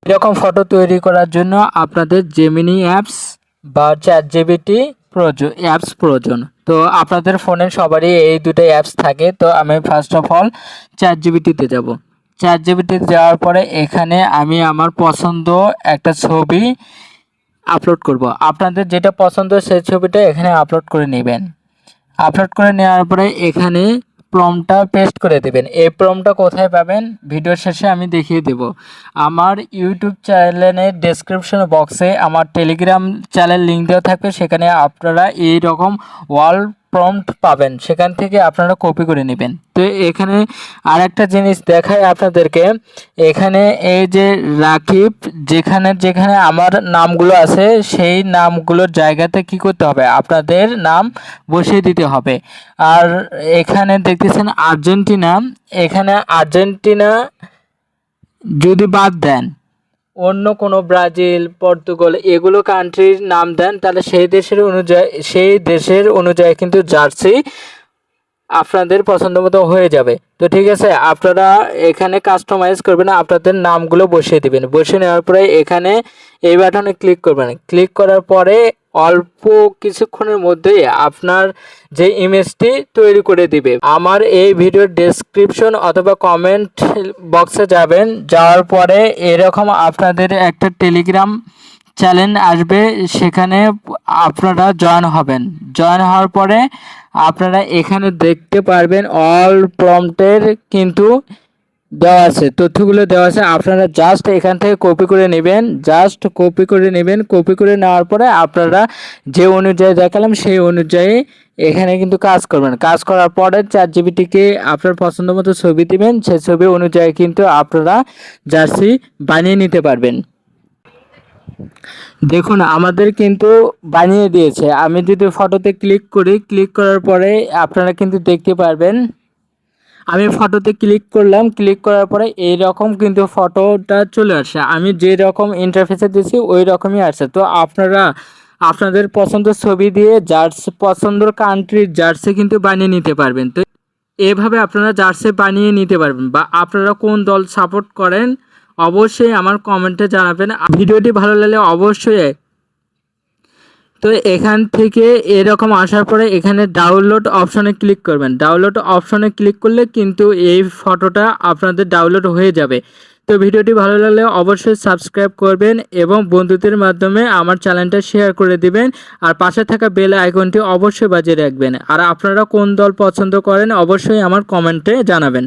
এরকম ফটো তৈরি করার জন্য আপনাদের জেমিনি অ্যাপস বা চ্যাটজিপিটি অ্যাপস প্রয়োজন। তো আপনাদের ফোনে সবারই এই দুটো অ্যাপস থাকে। তো আমি ফার্স্ট অফ অল চ্যাটজিপিটিতে যাব। চ্যাটজিপিটিতে যাওয়ার পরে এখানে আমি আমার পছন্দ একটা ছবি আপলোড করব। আপনাদের যেটা পছন্দ সেই ছবিটা এখানে আপলোড করে নেবেন। আপলোড করে নেওয়ার পরে এখানে প্রম্পটটা পেস্ট করে দেবেন। এই প্রম্পটটা কোথায় পাবেন ভিডিওর শেষে আমি দেখিয়ে দেব। আমার ইউটিউব চ্যানেলের ডেসক্রিপশন বক্সে আমার টেলিগ্রাম চ্যানেল লিঙ্ক দেওয়া থাকবে, সেখানে আপনারা এই রকম ওয়াল প্রম্পট পাবেন, সেখান থেকে আপনারা কপি করে নেবেন। তো এখানে আরেকটা জিনিস দেখায় আপনাদেরকে, এখানে এই যে রাকিব, যেখানে যেখানে আমার নামগুলো আছে সেই নামগুলোর জায়গাতে কি করতে হবে, আপনাদের নাম বসিয়ে দিতে হবে। আর এখানে দেখতেছেন আর্জেন্টিনা, এখানে আর্জেন্টিনা যদি বাদ দেন, অন্য কোনো ব্রাজিল, পর্তুগাল এগুলো কান্ট্রির নাম দেন, তাহলে সেই দেশের অনুযায়ী কিন্তু জার্সি আপনাদের পছন্দ মতো হয়ে যাবে। তো ঠিক আছে, আপনারা এখানে কাস্টমাইজ করবেন, আপনাদের নামগুলো বসিয়ে দিবেন। বসিয়ে নেওয়ার পরে এখানে এই বাটনে ক্লিক করবেন। ক্লিক করার পরে অল্প কিছুক্ষণের মধ্যেই আপনার যে ইমেজটি তৈরি করে দিবে। আমার এই ভিডিওর ডেসক্রিপশন অথবা কমেন্ট বক্সে যাবেন, যাওয়ার পরে এরকম আপনাদের একটা টেলিগ্রাম চ্যানেল আসবে, সেখানে আপনারা জয়েন হবেন। জয়েন হওয়ার পরে আপনারা এখানে দেখতে পারবেন অল প্রম্পটের কিন্তু দেওয়া আছে, তথ্যগুলো দেওয়া আছে। আপনারা জাস্ট এখান থেকে কপি করে নেবেন, কপি করে নেওয়ার পরে আপনারা যে অনুযায়ী দেখালাম সেই অনুযায়ী এখানে কিন্তু কাজ করবেন। কাজ করার পরে চ্যাটজিপিটিকে আপনার পছন্দ মতো ছবি দিবেন, সেই ছবি অনুযায়ী কিন্তু আপনারা জার্সি বানিয়ে নিতে পারবেন। দেখুন আমাদের কিন্তু বানিয়ে দিয়েছে। আমি যদি ফটোতে ক্লিক করি, ক্লিক করার পরে আপনারা কিন্তু দেখতে পারবেন, আমি ফটোতে ক্লিক করলাম, ক্লিক করার পরে এই রকম কিন্তু ফটোটা চলে আসে। আমি যে রকম ইন্টারফেসে দিয়েছি ওই রকমই আসছে। তো আপনারা আপনাদের পছন্দের ছবি দিয়ে জার্সি, পছন্দের কান্ট্রির জার্সি কিন্তু বানিয়ে নিতে পারবেন। তো এভাবে আপনারা জার্সি বানিয়ে নিতে পারবেন। বা আপনারা কোন দল সাপোর্ট করেন অবশ্যই আমার কমেন্টে জানাবেন। ভিডিওটি ভালো লাগলে অবশ্যই, তো এখান থেকে এরকম আসার পরে এখানে ডাউনলোড অপশনে ক্লিক করবেন। ডাউনলোড অপশনে ক্লিক করলে কিন্তু এই ফটোটা আপনাদের ডাউনলোড হয়ে যাবে। তো ভিডিওটি ভালো লাগলে অবশ্যই সাবস্ক্রাইব করবেন এবং বন্ধুদের মাধ্যমে আমার চ্যানেলটা শেয়ার করে দিবেন। আর পাশে থাকা বেল আইকনটি অবশ্যই বাজিয়ে রাখবেন। আর আপনারা কোন দল পছন্দ করেন অবশ্যই আমার কমেন্টে জানাবেন।